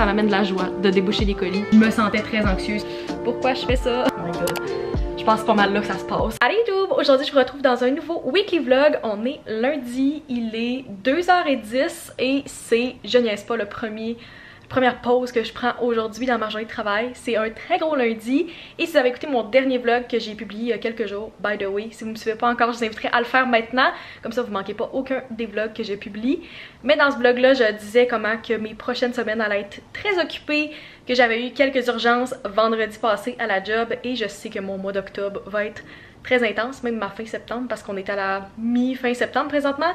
ça m'amène de la joie de déboucher des colis. Je me sentais très anxieuse. Pourquoi je fais ça? Oh my god. Je pense pas mal là que ça se passe. Allez YouTube, aujourd'hui je vous retrouve dans un nouveau weekly vlog. On est lundi, il est 2h10 et c'est, je niaise pas, première pause que je prends aujourd'hui dans ma journée de travail. C'est un très gros lundi et si vous avez écouté mon dernier vlog que j'ai publié il y a quelques jours, by the way, si vous ne me suivez pas encore, je vous inviterai à le faire maintenant, comme ça vous ne manquez pas aucun des vlogs que je publie. Mais dans ce vlog là, je disais comment que mes prochaines semaines allaient être très occupées, que j'avais eu quelques urgences vendredi passé à la job et je sais que mon mois d'octobre va être très intense, même ma fin septembre parce qu'on est à la mi-fin septembre présentement.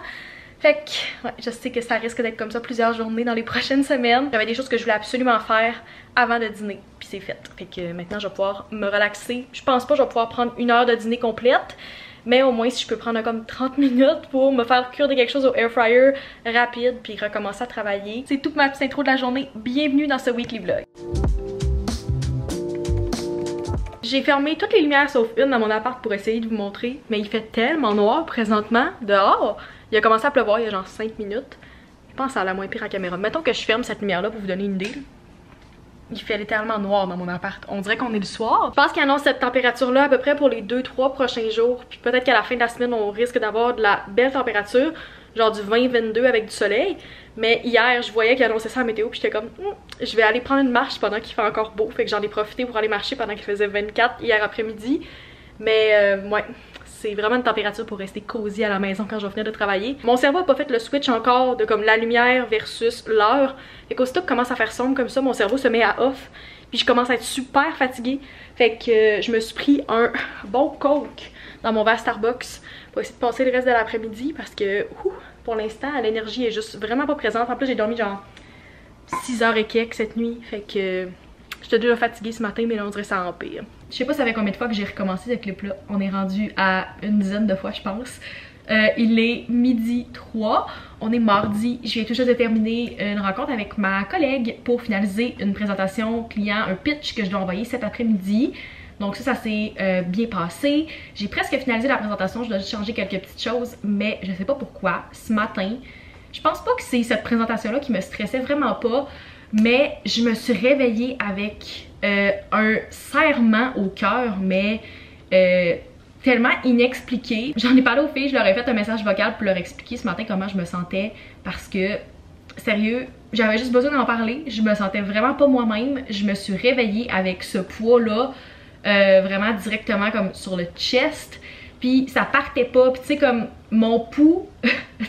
Fait que, ouais, je sais que ça risque d'être comme ça plusieurs journées dans les prochaines semaines. J'avais des choses que je voulais absolument faire avant de dîner, puis c'est fait. Fait que maintenant, je vais pouvoir me relaxer. Je pense pas que je vais pouvoir prendre une heure de dîner complète, mais au moins si je peux prendre comme 30 minutes pour me faire cuire de quelque chose au air fryer rapide, puis recommencer à travailler. C'est toute ma petite intro de la journée. Bienvenue dans ce weekly vlog. J'ai fermé toutes les lumières sauf une dans mon appart pour essayer de vous montrer, mais il fait tellement noir présentement dehors. Il a commencé à pleuvoir il y a genre 5 minutes. Je pense que ça a la moins pire en caméra. Mettons que je ferme cette lumière-là pour vous donner une idée. Il fait littéralement noir dans mon appart. On dirait qu'on est le soir. Je pense qu'il annonce cette température-là à peu près pour les 2-3 prochains jours. Puis peut-être qu'à la fin de la semaine, on risque d'avoir de la belle température. Genre du 20-22 avec du soleil. Mais hier, je voyais qu'il annonçait ça à la météo. Puis j'étais comme, je vais aller prendre une marche pendant qu'il fait encore beau. Fait que j'en ai profité pour aller marcher pendant qu'il faisait 24 hier après-midi. Mais ouais. C'est vraiment une température pour rester cosy à la maison quand je vais finir de travailler. Mon cerveau a pas fait le switch encore de comme la lumière versus l'heure. Fait qu'aussitôt que commence à faire sombre comme ça, mon cerveau se met à off. Puis je commence à être super fatiguée. Fait que je me suis pris un bon coke dans mon verre Starbucks pour essayer de passer le reste de l'après-midi parce que pour l'instant l'énergie est juste vraiment pas présente. En plus j'ai dormi genre 6h et quelques cette nuit. Fait que j'étais déjà fatiguée ce matin, mais là on dirait que ça empire. Je sais pas ça fait combien de fois que j'ai recommencé ce clip là. On est rendu à une dizaine de fois je pense. Il est midi 3, on est mardi. Je viens tout juste de terminer une rencontre avec ma collègue pour finaliser une présentation client, un pitch que je dois envoyer cet après-midi. Donc ça s'est bien passé. J'ai presque finalisé la présentation, je dois juste changer quelques petites choses, mais je sais pas pourquoi. Ce matin, je pense pas que c'est cette présentation là qui me stressait, vraiment pas. Mais je me suis réveillée avec un serrement au cœur, mais tellement inexpliqué. J'en ai parlé aux filles, je leur ai fait un message vocal pour leur expliquer ce matin comment je me sentais. Parce que, sérieux, j'avais juste besoin d'en parler. Je me sentais vraiment pas moi-même. Je me suis réveillée avec ce poids-là, vraiment directement comme sur le chest. Puis ça partait pas, puis tu sais comme mon pouls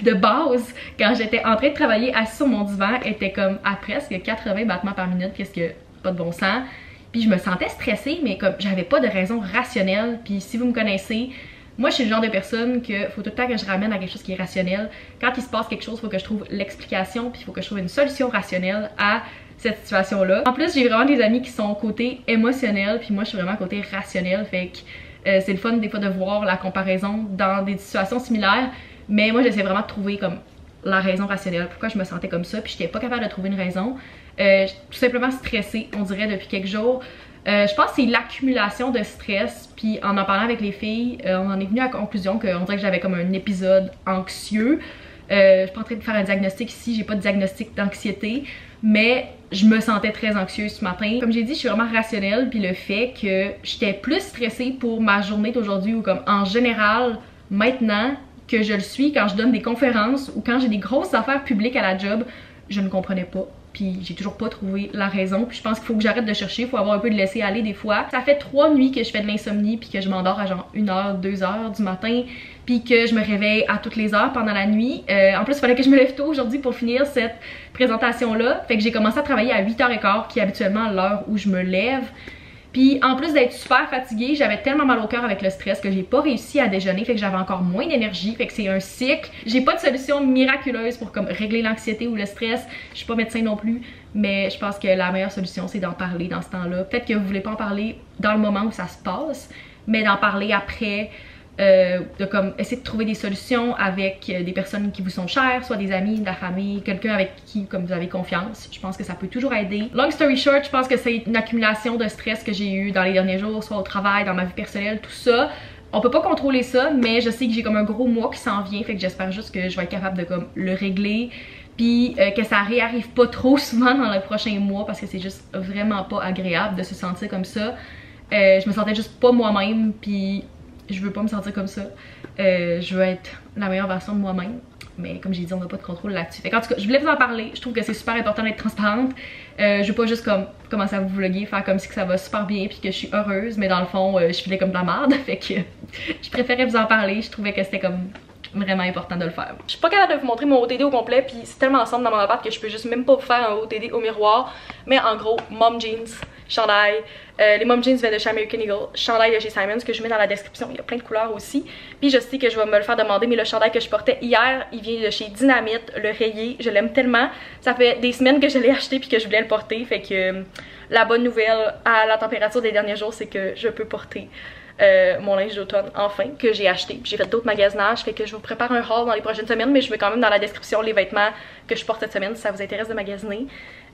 de base quand j'étais en train de travailler assis sur mon divan était comme à presque 80 battements par minute, qu'est-ce que pas de bon sens. Puis je me sentais stressée mais comme j'avais pas de raison rationnelle. Puis si vous me connaissez, moi je suis le genre de personne que faut tout le temps que je ramène à quelque chose qui est rationnel. Quand il se passe quelque chose, faut que je trouve l'explication, puis faut que je trouve une solution rationnelle à cette situation là. En plus j'ai vraiment des amis qui sont côté émotionnel, puis moi je suis vraiment côté rationnel, fait que c'est le fun des fois de voir la comparaison dans des situations similaires, mais moi j'essaie vraiment de trouver comme la raison rationnelle, pourquoi je me sentais comme ça, puis j'étais pas capable de trouver une raison. Tout simplement stressée, on dirait depuis quelques jours. Je pense que c'est l'accumulation de stress, puis en parlant avec les filles, on en est venu à la conclusion qu'on dirait que j'avais comme un épisode anxieux. Je suis pas en train de faire un diagnostic ici, j'ai pas de diagnostic d'anxiété, mais je me sentais très anxieuse ce matin. Comme j'ai dit, je suis vraiment rationnelle, puis le fait que j'étais plus stressée pour ma journée d'aujourd'hui ou comme en général maintenant que je le suis quand je donne des conférences ou quand j'ai des grosses affaires publiques à la job, je ne comprenais pas. Puis j'ai toujours pas trouvé la raison. Puis je pense qu'il faut que j'arrête de chercher, il faut avoir un peu de laisser aller des fois. Ça fait 3 nuits que je fais de l'insomnie puis que je m'endors à genre 1h, 2h du matin. Puis que je me réveille à toutes les heures pendant la nuit. En plus, il fallait que je me lève tôt aujourd'hui pour finir cette présentation-là. Fait que j'ai commencé à travailler à 8h15, qui est habituellement l'heure où je me lève. Puis en plus d'être super fatiguée, j'avais tellement mal au cœur avec le stress que j'ai pas réussi à déjeuner, fait que j'avais encore moins d'énergie, fait que c'est un cycle. J'ai pas de solution miraculeuse pour comme régler l'anxiété ou le stress, je suis pas médecin non plus, mais je pense que la meilleure solution c'est d'en parler dans ce temps-là. Peut-être que vous voulez pas en parler dans le moment où ça se passe, mais d'en parler après, de comme essayer de trouver des solutions avec des personnes qui vous sont chères, soit des amis, de la famille, quelqu'un avec qui comme vous avez confiance. Je pense que ça peut toujours aider. Long story short, je pense que c'est une accumulation de stress que j'ai eu dans les derniers jours, soit au travail, dans ma vie personnelle, tout ça. On peut pas contrôler ça, mais je sais que j'ai comme un gros mois qui s'en vient, fait que j'espère juste que je vais être capable de comme le régler, puis que ça réarrive pas trop souvent dans les prochains mois parce que c'est juste vraiment pas agréable de se sentir comme ça. Je me sentais juste pas moi-même, puis je veux pas me sentir comme ça. Je veux être la meilleure version de moi-même. Mais comme j'ai dit, on n'a pas de contrôle là-dessus. Fait qu'en tout cas, je voulais vous en parler. Je trouve que c'est super important d'être transparente. Je veux pas juste comme commencer à vous vlogger, faire comme si que ça va super bien puis que je suis heureuse. Mais dans le fond, je filais comme de la merde. Fait que je préférais vous en parler. Je trouvais que c'était comme vraiment important de le faire. Je suis pas capable de vous montrer mon OTD au complet, puis c'est tellement ensemble dans mon appart que je peux juste même pas vous faire un OTD au miroir. Mais en gros, mom jeans, chandail. Les mom jeans viennent de chez American Eagle, chandail de chez Simons que je mets dans la description, il y a plein de couleurs aussi. Puis je sais que je vais me le faire demander, mais le chandail que je portais hier, il vient de chez Dynamite, le rayé, je l'aime tellement. Ça fait des semaines que je l'ai acheté puis que je voulais le porter, fait que la bonne nouvelle à la température des derniers jours, c'est que je peux porter mon linge d'automne enfin que j'ai acheté. J'ai fait d'autres magasinages, fait que je vous prépare un haul dans les prochaines semaines, mais je mets quand même dans la description les vêtements que je porte cette semaine si ça vous intéresse de magasiner.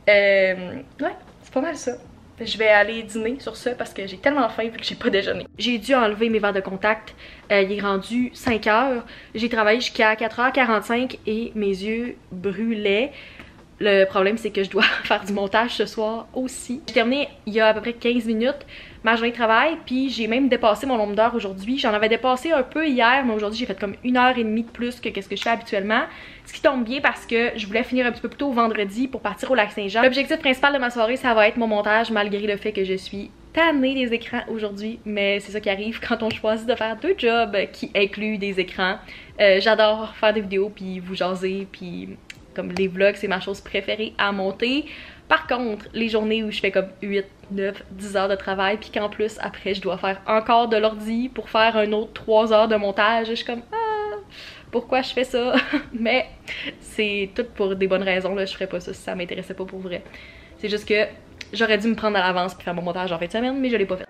Ouais, c'est pas mal ça. Je vais aller dîner sur ça parce que j'ai tellement faim vu que j'ai pas déjeuné. J'ai dû enlever mes verres de contact. Il est rendu 5 heures. J'ai travaillé jusqu'à 4h45 et mes yeux brûlaient. Le problème, c'est que je dois faire du montage ce soir aussi. J'ai terminé il y a à peu près 15 minutes ma journée de travail, puis j'ai même dépassé mon nombre d'heures aujourd'hui. J'en avais dépassé un peu hier, mais aujourd'hui j'ai fait comme 1h30 de plus que ce que je fais habituellement. Ce qui tombe bien parce que je voulais finir un petit peu plus tôt vendredi pour partir au Lac-Saint-Jean. L'objectif principal de ma soirée, ça va être mon montage, malgré le fait que je suis tannée des écrans aujourd'hui, mais c'est ça qui arrive quand on choisit de faire 2 jobs qui incluent des écrans. J'adore faire des vidéos, puis vous jaser, puis comme les vlogs, c'est ma chose préférée à monter. Par contre, les journées où je fais comme 8, 9, 10 heures de travail, puis qu'en plus, après, je dois faire encore de l'ordi pour faire un autre 3 heures de montage, je suis comme ah, pourquoi je fais ça? Mais c'est tout pour des bonnes raisons, là. Je ferais pas ça si ça m'intéressait pas pour vrai. C'est juste que j'aurais dû me prendre à l'avance pour faire mon montage en fin de semaine, mais je l'ai pas fait.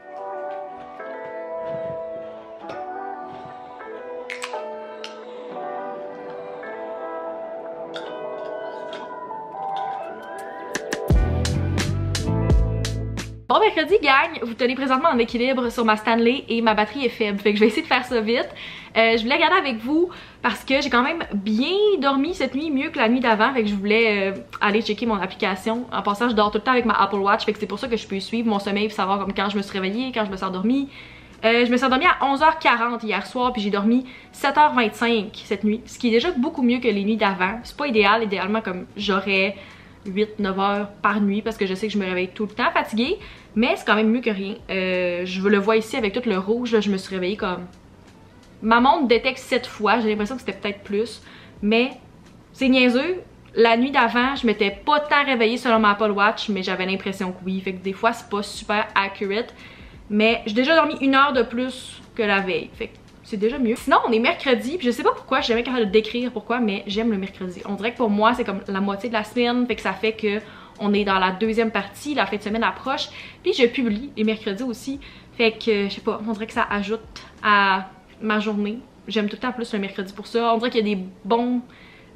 Bon mercredi gang, vous tenez présentement en équilibre sur ma Stanley et ma batterie est faible, fait que je vais essayer de faire ça vite. Je voulais regarder avec vous parce que j'ai quand même bien dormi cette nuit, mieux que la nuit d'avant, fait que je voulais aller checker mon application. En passant, je dors tout le temps avec ma Apple Watch, fait que c'est pour ça que je peux suivre mon sommeil et savoir comme quand je me suis réveillée, quand je me suis endormie. Je me suis endormie à 11h40 hier soir, puis j'ai dormi 7h25 cette nuit, ce qui est déjà beaucoup mieux que les nuits d'avant. C'est pas idéal, idéalement comme j'aurais 8-9 heures par nuit parce que je sais que je me réveille tout le temps fatiguée, mais c'est quand même mieux que rien. Je le vois ici avec tout le rouge, là, je me suis réveillée comme... Ma montre détecte 7 fois, j'ai l'impression que c'était peut-être plus, mais c'est niaiseux. La nuit d'avant, je m'étais pas tant réveillée selon ma Apple Watch, mais j'avais l'impression que oui, fait que des fois c'est pas super accurate, mais j'ai déjà dormi 1 heure de plus que la veille, fait que c'est déjà mieux. Sinon, on est mercredi, puis je sais pas pourquoi, je suis jamais capable de décrire pourquoi, mais j'aime le mercredi. On dirait que pour moi, c'est comme la moitié de la semaine, fait que ça fait que on est dans la deuxième partie, la fin de semaine approche, puis je publie les mercredis aussi, fait que, je sais pas, on dirait que ça ajoute à ma journée. J'aime tout le temps plus le mercredi pour ça. On dirait qu'il y a des bons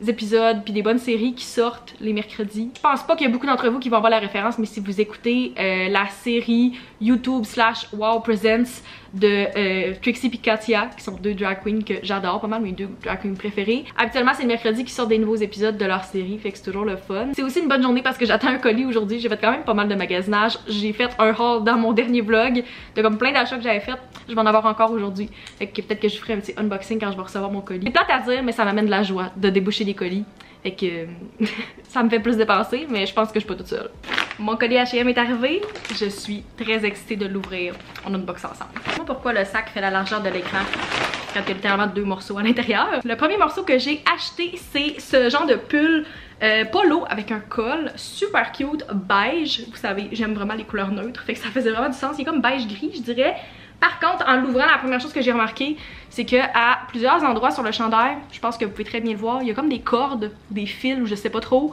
épisodes puis des bonnes séries qui sortent les mercredis. Je pense pas qu'il y a beaucoup d'entre vous qui vont avoir la référence, mais si vous écoutez la série YouTube / Wow Presents de Trixie et Katia, qui sont 2 drag queens que j'adore, pas mal mes 2 drag queens préférées. Habituellement c'est le mercredi qui sortent des nouveaux épisodes de leur série, fait que c'est toujours le fun. C'est aussi une bonne journée parce que j'attends un colis aujourd'hui. J'ai fait quand même pas mal de magasinage. J'ai fait un haul dans mon dernier vlog de comme plein d'achats que j'avais fait. Je vais en avoir encore aujourd'hui, fait que peut-être que je ferai un petit unboxing quand je vais recevoir mon colis. C'est plate à dire, mais ça m'amène de la joie de déboucher des colis, fait que ça me fait plus dépenser, mais je pense que je suis pas toute seule. Mon colis H&M est arrivé, je suis très excitée de l'ouvrir. On unboxe ensemble. Je sais pas pourquoi le sac fait la largeur de l'écran quand il y a littéralement 2 morceaux à l'intérieur. Le premier morceau que j'ai acheté, c'est ce genre de pull polo avec un col super cute beige. Vous savez, j'aime vraiment les couleurs neutres, fait que ça faisait vraiment du sens. Il est comme beige gris, je dirais. Par contre, en l'ouvrant, la première chose que j'ai remarqué, c'est que à plusieurs endroits sur le chandail, je pense que vous pouvez très bien le voir, il y a comme des cordes, des fils, ou je sais pas trop,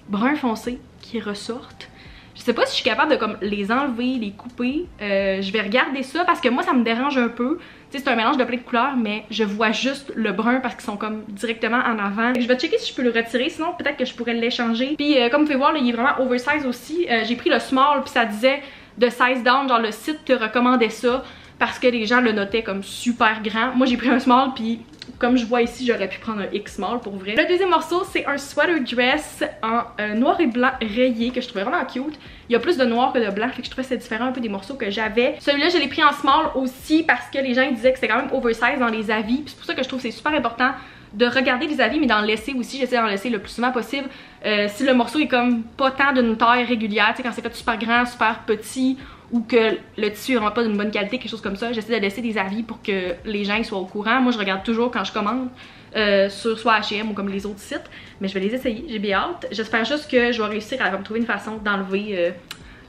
brun foncé qui ressortent. Je sais pas si je suis capable de comme les enlever, les couper. Je vais regarder ça parce que moi ça me dérange un peu. Tu sais, c'est un mélange de plein de couleurs, mais je vois juste le brun parce qu'ils sont comme directement en avant. Je vais checker si je peux le retirer, sinon peut-être que je pourrais l'échanger. Puis comme vous pouvez voir, là, il est vraiment oversize aussi. J'ai pris le small, puis ça disait de size down, genre le site te recommandait ça parce que les gens le notaient comme super grand. Moi j'ai pris un small, puis comme je vois ici, j'aurais pu prendre un X small pour vrai. Le deuxième morceau, c'est un sweater dress en noir et blanc rayé que je trouvais vraiment cute. Il y a plus de noir que de blanc, fait que je trouvais que c'est différent un peu des morceaux que j'avais. Celui-là, je l'ai pris en small aussi parce que les gens disaient que c'était quand même oversize dans les avis. C'est pour ça que je trouve que c'est super important de regarder les avis, mais d'en laisser aussi. J'essaie d'en laisser le plus souvent possible. Si le morceau est comme pas tant d'une taille régulière, tu sais, quand c'est fait super grand, super petit, ou que le tissu est vraiment pas d'une bonne qualité, quelque chose comme ça, j'essaie de laisser des avis pour que les gens soient au courant. Moi, je regarde toujours quand je commande sur soit H&M ou comme les autres sites, mais je vais les essayer, j'ai bien hâte. J'espère juste que je vais réussir à me trouver une façon d'enlever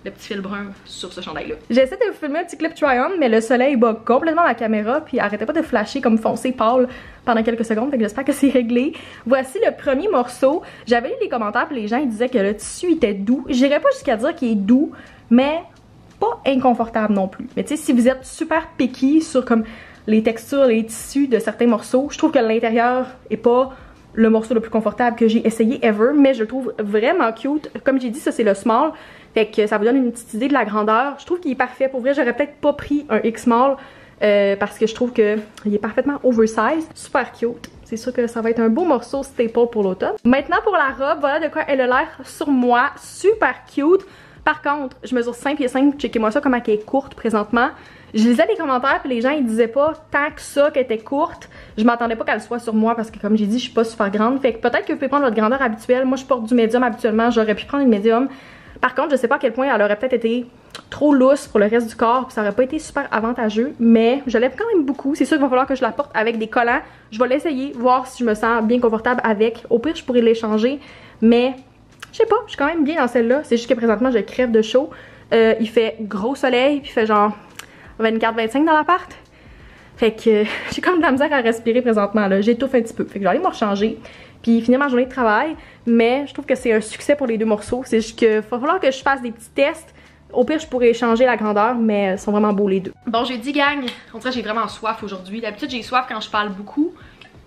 le petit fil brun sur ce chandail-là. J'essaie de vous filmer un petit clip try-on, mais le soleil bat complètement ma caméra, puis arrêtait pas de flasher comme foncé pâle pendant quelques secondes, fait que j'espère que c'est réglé. Voici le premier morceau. J'avais lu les commentaires, puis les gens ils disaient que le tissu était doux. J'irais pas jusqu'à dire qu'il est doux, mais pas inconfortable non plus. Mais tu sais, si vous êtes super picky sur comme les textures, les tissus de certains morceaux, je trouve que l'intérieur est pas le morceau le plus confortable que j'ai essayé ever, mais je le trouve vraiment cute. Comme j'ai dit, ça c'est le small, fait que ça vous donne une petite idée de la grandeur. Je trouve qu'il est parfait. Pour vrai, j'aurais peut-être pas pris un X small parce que je trouve qu'il est parfaitement oversize. Super cute. C'est sûr que ça va être un beau morceau staple pour l'automne. Maintenant pour la robe, voilà de quoi elle a l'air sur moi. Super cute. Par contre, je mesure 5 pieds 5, checkez-moi ça comment elle est courte présentement. Je lisais les commentaires puis les gens ils disaient pas tant que ça qu'elle était courte. Je m'attendais pas qu'elle soit sur moi parce que comme j'ai dit, je suis pas super grande. Fait que peut-être que vous pouvez prendre votre grandeur habituelle. Moi je porte du médium habituellement, j'aurais pu prendre une médium. Par contre, je sais pas à quel point elle aurait peut-être été trop lousse pour le reste du corps, puis ça aurait pas été super avantageux, mais je l'aime quand même beaucoup. C'est sûr qu'il va falloir que je la porte avec des collants. Je vais l'essayer, voir si je me sens bien confortable avec. Au pire, je pourrais l'échanger, mais je sais pas, je suis quand même bien dans celle-là. C'est juste que présentement, je crève de chaud. Il fait gros soleil, puis il fait genre 24-25 dans l'appart. Fait que j'ai comme de la misère à respirer présentement, là. J'étouffe un petit peu. Fait que je vais aller me rechanger, puis finir ma journée de travail. Mais je trouve que c'est un succès pour les deux morceaux. C'est juste qu'il va falloir que je fasse des petits tests. Au pire, je pourrais changer la grandeur, mais ils sont vraiment beaux les deux. Bon, j'ai dit gang, on dirait que j'ai vraiment soif aujourd'hui. D'habitude, j'ai soif quand je parle beaucoup.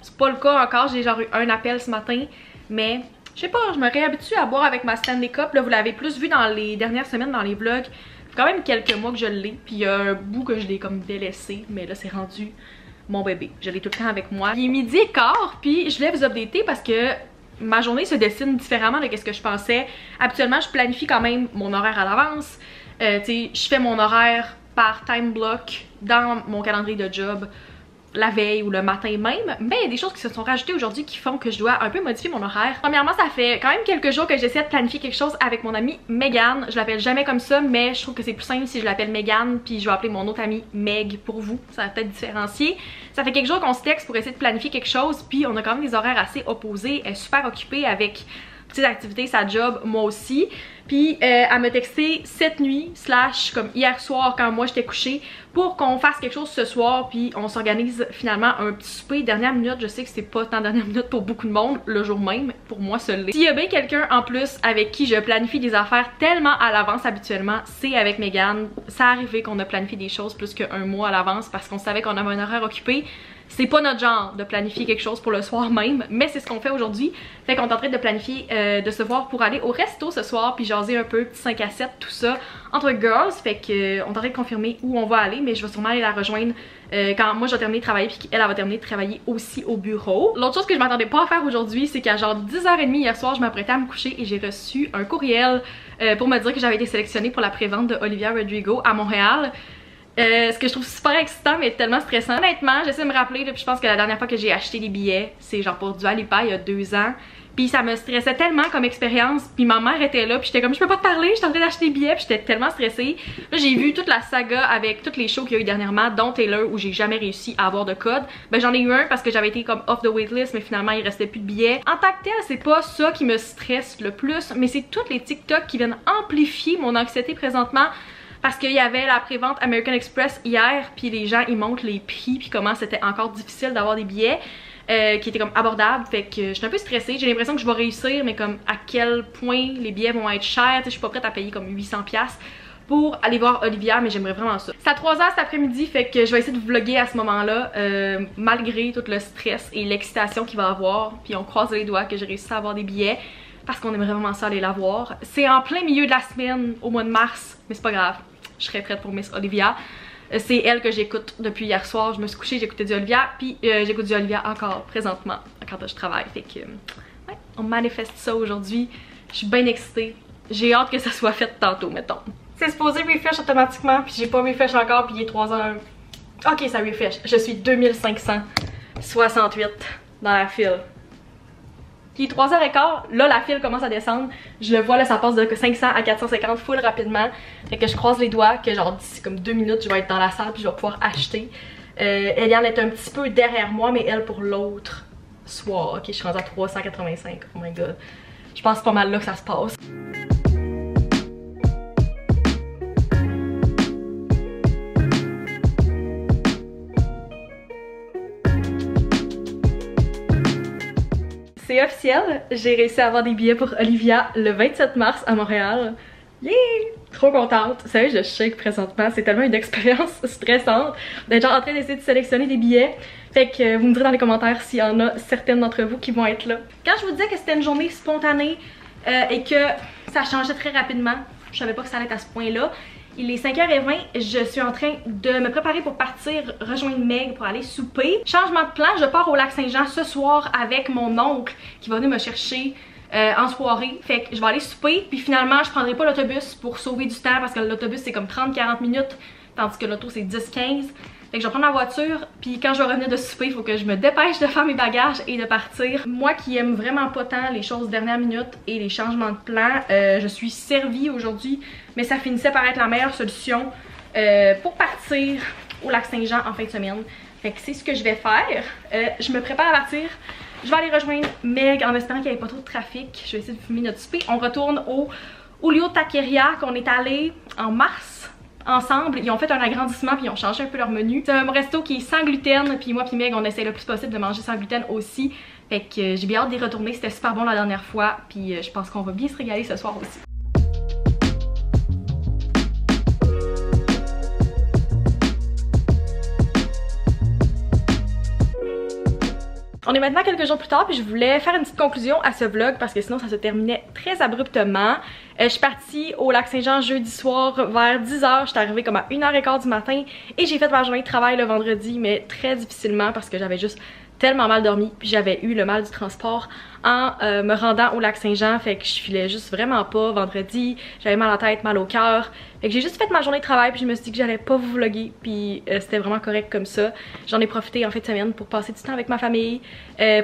C'est pas le cas encore, j'ai genre eu un appel ce matin. Mais je sais pas, je me réhabitue à boire avec ma Stanley Cup. Là, vous l'avez plus vu dans les dernières semaines dans les vlogs. Ça fait quand même quelques mois que je l'ai. Puis il y a un bout que je l'ai comme délaissé. Mais là, c'est rendu mon bébé. Je l'ai tout le temps avec moi. Il est 12h15, puis je voulais vous updater parce que ma journée se dessine différemment de ce que je pensais. Habituellement, je planifie quand même mon horaire à l'avance. Tu sais, je fais mon horaire par time block dans mon calendrier de job la veille ou le matin même. Mais il y a des choses qui se sont rajoutées aujourd'hui qui font que je dois un peu modifier mon horaire. Premièrement, ça fait quand même quelques jours que j'essaie de planifier quelque chose avec mon amie Megan. Je l'appelle jamais comme ça, mais je trouve que c'est plus simple si je l'appelle Megan, puis je vais appeler mon autre amie Meg pour vous. Ça va peut-être différencier. Ça fait quelques jours qu'on se texte pour essayer de planifier quelque chose, puis on a quand même des horaires assez opposés. Elle est super occupée avec petites activités, sa job, moi aussi. Puis elle m'a texté cette nuit, / comme hier soir quand moi j'étais couchée, pour qu'on fasse quelque chose ce soir, puis on s'organise finalement un petit souper dernière minute. Je sais que c'est pas tant dernière minute pour beaucoup de monde, le jour même, pour moi seul. S'il y a bien quelqu'un en plus avec qui je planifie des affaires tellement à l'avance habituellement, c'est avec Megan. Ça arrivé qu'on a planifié des choses plus qu'un mois à l'avance parce qu'on savait qu'on avait un horaire occupé. C'est pas notre genre de planifier quelque chose pour le soir même, mais c'est ce qu'on fait aujourd'hui. Fait qu'on est en train de planifier de se voir pour aller au resto ce soir, puis jaser un peu, petit 5 à 7, tout ça, entre girls. Fait qu'on est en train de confirmer où on va aller, mais je vais sûrement aller la rejoindre quand moi je vais terminer de travailler, puis qu'elle va terminer de travailler aussi au bureau. L'autre chose que je m'attendais pas à faire aujourd'hui, c'est qu'à genre 10h30 hier soir, je m'apprêtais à me coucher et j'ai reçu un courriel pour me dire que j'avais été sélectionnée pour la prévente de Olivia Rodrigo à Montréal. Ce que je trouve super excitant mais tellement stressant. Honnêtement, j'essaie de me rappeler, puis je pense que la dernière fois que j'ai acheté des billets, c'est genre pour Dua Lipa il y a 2 ans. Puis ça me stressait tellement comme expérience, puis ma mère était là, puis j'étais comme je peux pas te parler, j'étais en train d'acheter des billets, puis j'étais tellement stressée. Là j'ai vu toute la saga avec toutes les shows qu'il y a eu dernièrement, dont Taylor où j'ai jamais réussi à avoir de code. Ben j'en ai eu un parce que j'avais été comme off the waitlist, mais finalement il restait plus de billets. En tant que tel, c'est pas ça qui me stresse le plus, mais c'est toutes les TikTok qui viennent amplifier mon anxiété présentement. Parce qu'il y avait la prévente American Express hier, puis les gens ils montrent les prix, puis comment c'était encore difficile d'avoir des billets qui étaient comme abordables. Fait que je suis un peu stressée, j'ai l'impression que je vais réussir, mais comme à quel point les billets vont être chers. Je suis pas prête à payer comme 800$ pour aller voir Olivia, mais j'aimerais vraiment ça. C'est à 3h cet après-midi, fait que je vais essayer de vlogger à ce moment-là, malgré tout le stress et l'excitation qu'il va avoir. Puis on croise les doigts que j'ai réussi à avoir des billets, parce qu'on aimerait vraiment ça aller la voir. C'est en plein milieu de la semaine, au mois de mars, mais c'est pas grave, je serai prête pour Miss Olivia. C'est elle que j'écoute depuis hier soir. Je me suis couchée, j'écoutais du Olivia, puis j'écoute du Olivia encore présentement quand je travaille. Fait que, ouais, on manifeste ça aujourd'hui. Je suis bien excitée. J'ai hâte que ça soit fait tantôt, mettons. C'est supposé refresh automatiquement, puis j'ai pas refresh encore, puis il est 3h. Ok, ça refresh. Je suis 2568 dans la file. Puis 3h15, là la file commence à descendre. Je le vois là, ça passe de 500 à 450 full rapidement. Fait que je croise les doigts que genre d'ici comme 2 minutes, je vais être dans la salle puis je vais pouvoir acheter. Eliane est un petit peu derrière moi, mais elle pour l'autre soir. Ok, je suis rendue à 385. Oh my god. Je pense pas mal là que ça se passe. C'est officiel, j'ai réussi à avoir des billets pour Olivia le 27 mars à Montréal. Yeah! Trop contente. Vous savez, je shake présentement. C'est tellement une expérience stressante d'être genre en train d'essayer de sélectionner des billets. Fait que vous me direz dans les commentaires s'il y en a certaines d'entre vous qui vont être là. Quand je vous disais que c'était une journée spontanée et que ça changeait très rapidement, je savais pas que ça allait être à ce point-là. Il est 5h20, je suis en train de me préparer pour partir rejoindre Meg pour aller souper. Changement de plan, je pars au Lac-Saint-Jean ce soir avec mon oncle qui va venir me chercher en soirée. Fait que je vais aller souper, puis finalement je prendrai pas l'autobus pour sauver du temps parce que l'autobus c'est comme 30-40 minutes, tandis que l'auto c'est 10-15. Fait que je vais prendre la voiture, puis quand je vais revenir de souper, il faut que je me dépêche de faire mes bagages et de partir. Moi qui aime vraiment pas tant les choses dernière minute et les changements de plan, je suis servie aujourd'hui, mais ça finissait par être la meilleure solution pour partir au Lac-Saint-Jean en fin de semaine. Fait que c'est ce que je vais faire. Je me prépare à partir. Je vais aller rejoindre Meg en espérant qu'il n'y ait pas trop de trafic. Je vais essayer de fumer notre souper. On retourne au Julio Taqueria qu'on est allé en mars ensemble. Ils ont fait un agrandissement puis ils ont changé un peu leur menu. C'est un resto qui est sans gluten, puis moi puis Meg on essaie le plus possible de manger sans gluten aussi. Fait que j'ai bien hâte d'y retourner, c'était super bon la dernière fois, puis je pense qu'on va bien se régaler ce soir aussi. On est maintenant quelques jours plus tard, puis je voulais faire une petite conclusion à ce vlog parce que sinon ça se terminait très abruptement. Je suis partie au Lac-Saint-Jean jeudi soir vers 10h, j'étais arrivée comme à 1h15 du matin et j'ai fait ma journée de travail le vendredi, mais très difficilement parce que j'avais juste tellement mal dormi, puis j'avais eu le mal du transport en me rendant au Lac-Saint-Jean, fait que je filais juste vraiment pas vendredi, j'avais mal à la tête, mal au cœur, fait que j'ai juste fait ma journée de travail, puis je me suis dit que j'allais pas vous vlogger, puis c'était vraiment correct comme ça. J'en ai profité en fin de semaine pour passer du temps avec ma famille,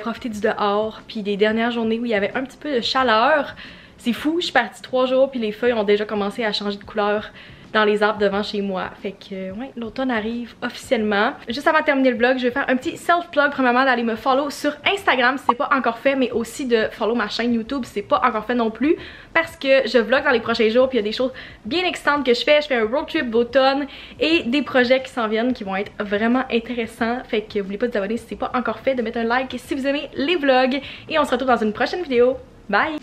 profiter du dehors, puis des dernières journées où il y avait un petit peu de chaleur. C'est fou, je suis partie 3 jours, puis les feuilles ont déjà commencé à changer de couleur dans les arbres devant chez moi. Fait que ouais, l'automne arrive officiellement. Juste avant de terminer le vlog, je vais faire un petit self-plug. Premièrement, d'aller me follow sur Instagram si c'est pas encore fait, mais aussi de follow ma chaîne YouTube si c'est pas encore fait non plus, parce que je vlog dans les prochains jours, puis il y a des choses bien excitantes que je fais. Je fais un road trip d'automne et des projets qui s'en viennent qui vont être vraiment intéressants. Fait que n'oubliez pas de vous abonner si c'est pas encore fait, de mettre un like si vous aimez les vlogs, et on se retrouve dans une prochaine vidéo. Bye!